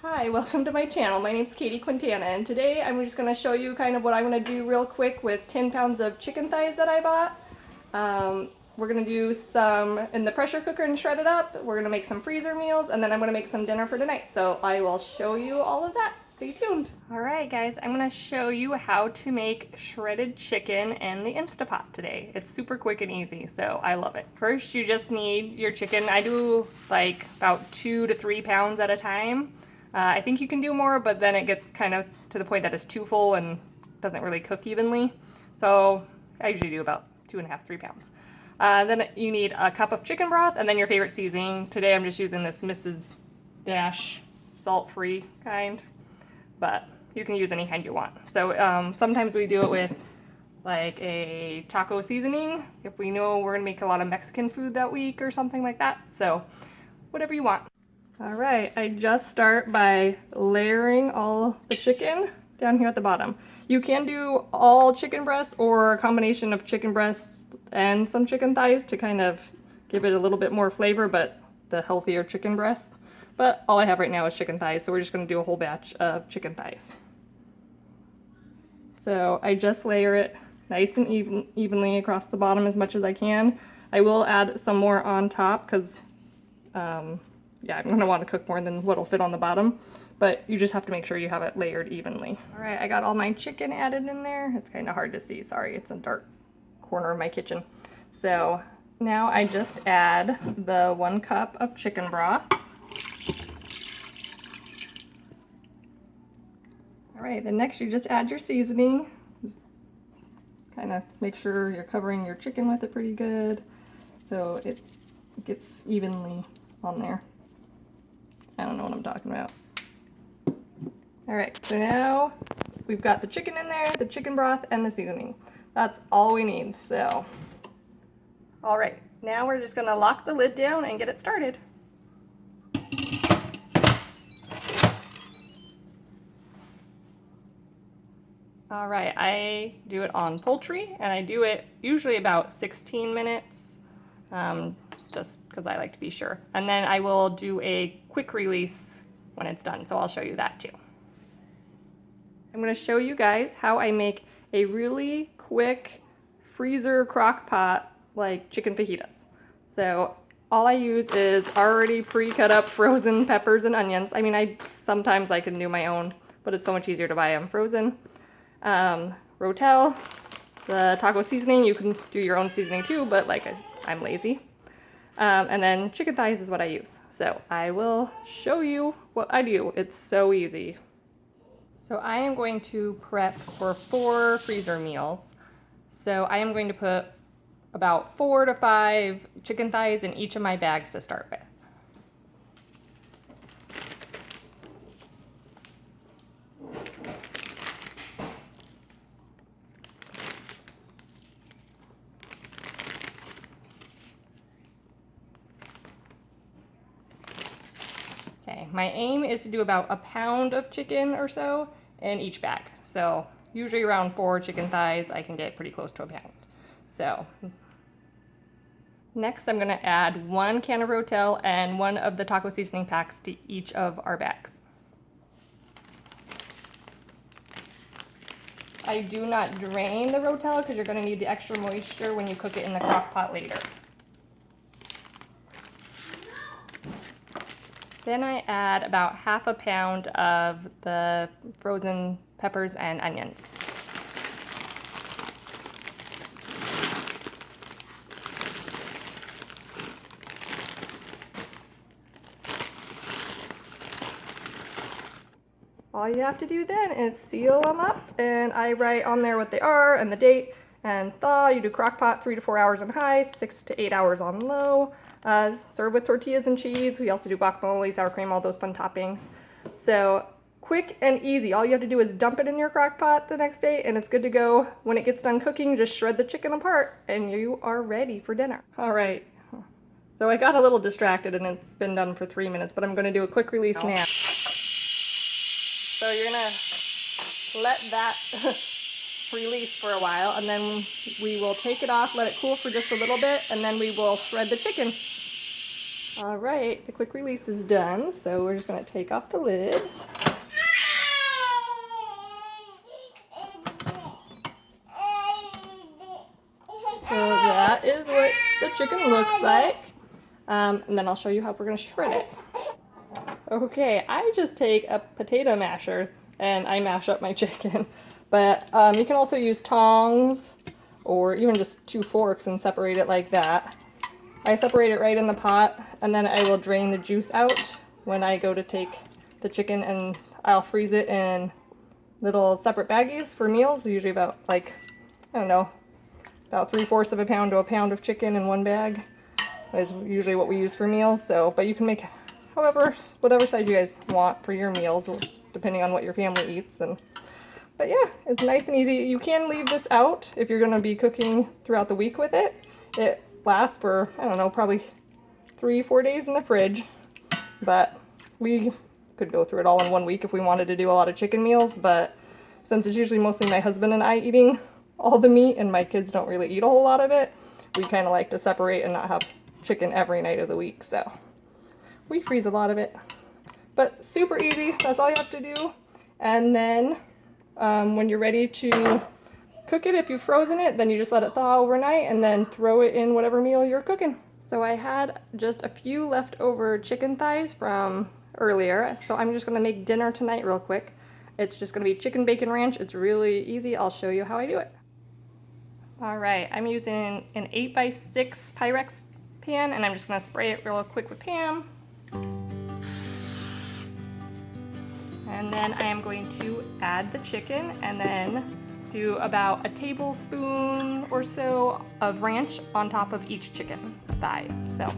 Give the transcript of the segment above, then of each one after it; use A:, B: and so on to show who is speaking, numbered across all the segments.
A: Hi, welcome to my channel. My name's Katie Quintana, and today I'm just going to show you kind of what I'm going to do real quick with 10 pounds of chicken thighs that I bought. We're going to do some in the pressure cooker and shred it up. We're going to make some freezer meals, and then I'm going to make some dinner for tonight. So I will show you all of that. Stay tuned. Alright guys, I'm going to show you how to make shredded chicken in the Instapot today. It's super quick and easy, so I love it. First, you just need your chicken. I do like about 2 to 3 pounds at a time. I think you can do more, but then it gets kind of to the point that it's too full and doesn't really cook evenly. So I usually do about 2.5, 3 pounds. Then you need a cup of chicken broth and then your favorite seasoning. Today I'm just using this Mrs. Dash salt-free kind, but you can use any kind you want. So sometimes we do it with like a taco seasoning if we know we're gonna make a lot of Mexican food that week or something like that. So whatever you want. All right, I just start by layering all the chicken down here at the bottom. You can do all chicken breasts or a combination of chicken breasts and some chicken thighs to kind of give it a little bit more flavor, but the healthier chicken breast. But all I have right now is chicken thighs, so we're just gonna do a whole batch of chicken thighs. So I just layer it nice and evenly across the bottom as much as I can. I will add some more on top because yeah, I'm gonna want to cook more than what'll fit on the bottom, but you just have to make sure you have it layered evenly. All right, I got all my chicken added in there. It's kind of hard to see, sorry, it's a dark corner of my kitchen. So now I just add the 1 cup of chicken broth. All right, then next you just add your seasoning. Just kind of make sure you're covering your chicken with it pretty good so it gets evenly on there. I don't know what I'm talking about. All right, so now we've got the chicken in there, the chicken broth, and the seasoning. That's all we need, so. All right, now we're just gonna lock the lid down and get it started. All right, I do it on poultry, and I do it usually about 16 minutes, just because I like to be sure. And then I will do a quick release when it's done, so I'll show you that too. I'm going to show you guys how I make a really quick freezer crock pot like chicken fajitas. So all I use is already pre-cut up frozen peppers and onions. I mean, sometimes I can do my own, but it's so much easier to buy them frozen. Rotel, the taco seasoning, you can do your own seasoning too, but like I'm lazy. And then chicken thighs is what I use. So I will show you what I do. It's so easy. So I am going to prep for 4 freezer meals. So I am going to put about 4 to 5 chicken thighs in each of my bags to start with. Okay, my aim is to do about a pound of chicken or so in each bag. So usually around 4 chicken thighs, I can get pretty close to a pound. So next I'm gonna add 1 can of Rotel and 1 of the taco seasoning packs to each of our bags. I do not drain the Rotel because you're gonna need the extra moisture when you cook it in the crock pot later. Then I add about half a pound of the frozen peppers and onions. All you have to do then is seal them up, and I write on there what they are and the date and thaw. You do crock pot 3 to 4 hours on high, 6 to 8 hours on low. Serve with tortillas and cheese. We also do guacamole, sour cream, all those fun toppings. So quick and easy. All you have to do is dump it in your crock pot the next day and it's good to go. When it gets done cooking, just shred the chicken apart and you are ready for dinner. All right. So I got a little distracted and it's been done for 3 minutes, but I'm going to do a quick release now. So you're going to let that release for a while, and then we will take it off, let it cool for just a little bit, and then we will shred the chicken. All right, the quick release is done, so we're just gonna take off the lid. So that is what the chicken looks like. And then I'll show you how we're gonna shred it. Okay, I just take a potato masher and I mash up my chicken. But you can also use tongs or even just 2 forks and separate it like that. I separate it right in the pot, and then I will drain the juice out when I go to take the chicken, and I'll freeze it in little separate baggies for meals, usually about like, I don't know, about 3/4 of a pound to a pound of chicken in one bag is usually what we use for meals. So, but you can make whatever size you guys want for your meals, depending on what your family eats. But yeah, it's nice and easy. You can leave this out if you're going to be cooking throughout the week with it. It lasts for, I don't know, probably 3-4 days in the fridge. But we could go through it all in 1 week if we wanted to do a lot of chicken meals. But since it's usually mostly my husband and I eating all the meat and my kids don't really eat a whole lot of it, we kind of like to separate and not have chicken every night of the week. So we freeze a lot of it. But super easy. That's all you have to do. And then when you're ready to cook it, if you've frozen it, then you just let it thaw overnight and then throw it in whatever meal you're cooking. So I had just a few leftover chicken thighs from earlier, so I'm just gonna make dinner tonight real quick. It's just gonna be chicken bacon ranch. It's really easy. I'll show you how I do it. All right, I'm using an 8x6 Pyrex pan, and I'm just gonna spray it real quick with Pam. And then I am going to add the chicken and then do about a tablespoon or so of ranch on top of each chicken thigh. So.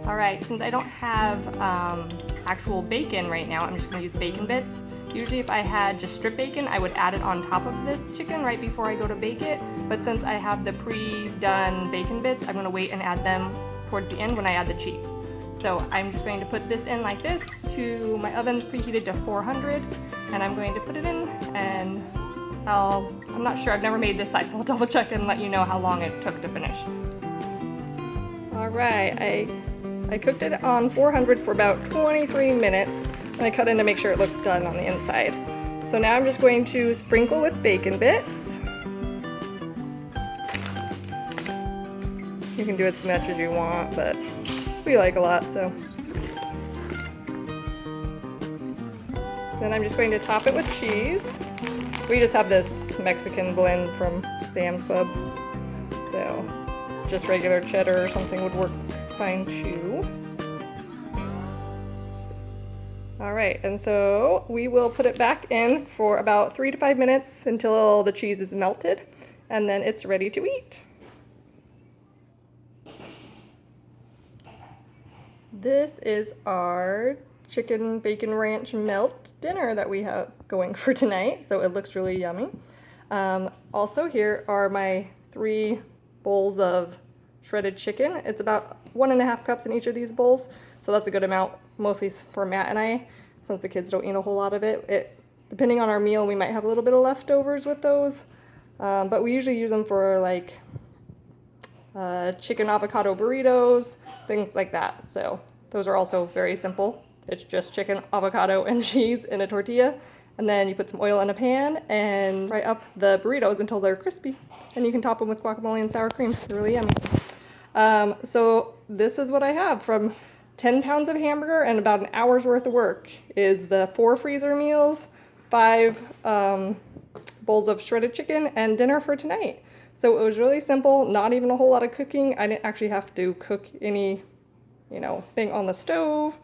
A: All right, since I don't have actual bacon right now, I'm just gonna use bacon bits. Usually if I had just strip bacon, I would add it on top of this chicken right before I go to bake it. But since I have the pre-done bacon bits, I'm gonna wait and add them towards the end when I add the cheese. So I'm just going to put this in like this to my oven's preheated to 400, and I'm going to put it in, and I'm not sure, I've never made this size, so I'll double check and let you know how long it took to finish. All right, I cooked it on 400 for about 23 minutes, and I cut in to make sure it looked done on the inside. So now I'm just going to sprinkle with bacon bits. You can do as much as you want, but we like a lot, so. Then I'm just going to top it with cheese. We just have this Mexican blend from Sam's Club, so just regular cheddar or something would work fine too. All right, and so we will put it back in for about 3 to 5 minutes until the cheese is melted, and then it's ready to eat. This is our chicken bacon ranch melt dinner that we have going for tonight, so it looks really yummy. Also, here are my 3 bowls of shredded chicken. It's about 1.5 cups in each of these bowls, so that's a good amount, mostly for Matt and I, since the kids don't eat a whole lot of it. Depending on our meal, we might have a little bit of leftovers with those, but we usually use them for like chicken avocado burritos, things like that. So those are also very simple. It's just chicken, avocado, and cheese in a tortilla, and then you put some oil in a pan and fry up the burritos until they're crispy, and you can top them with guacamole and sour cream. They're really yummy. So this is what I have from 10 pounds of hamburger and about an hour's worth of work is the 4 freezer meals, 5 bowls of shredded chicken, and dinner for tonight. So it was really simple, not even a whole lot of cooking. I didn't actually have to cook any, thing on the stove.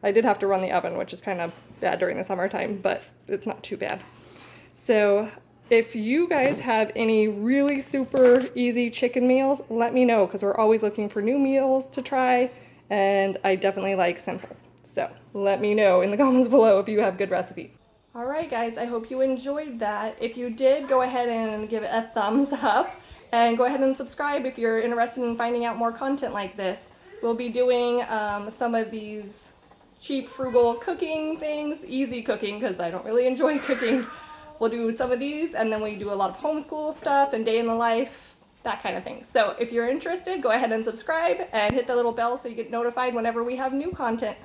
A: I did have to run the oven, which is kind of bad during the summertime, but it's not too bad. So if you guys have any really super easy chicken meals, let me know, because we're always looking for new meals to try, and I definitely like simple. So let me know in the comments below if you have good recipes. Alright guys, I hope you enjoyed that. If you did, go ahead and give it a thumbs up, and go ahead and subscribe if you're interested in finding out more content like this. We'll be doing some of these cheap, frugal cooking things, easy cooking, because I don't really enjoy cooking. We'll do some of these, and then we do a lot of homeschool stuff and day in the life, that kind of thing. So if you're interested, go ahead and subscribe and hit the little bell so you get notified whenever we have new content.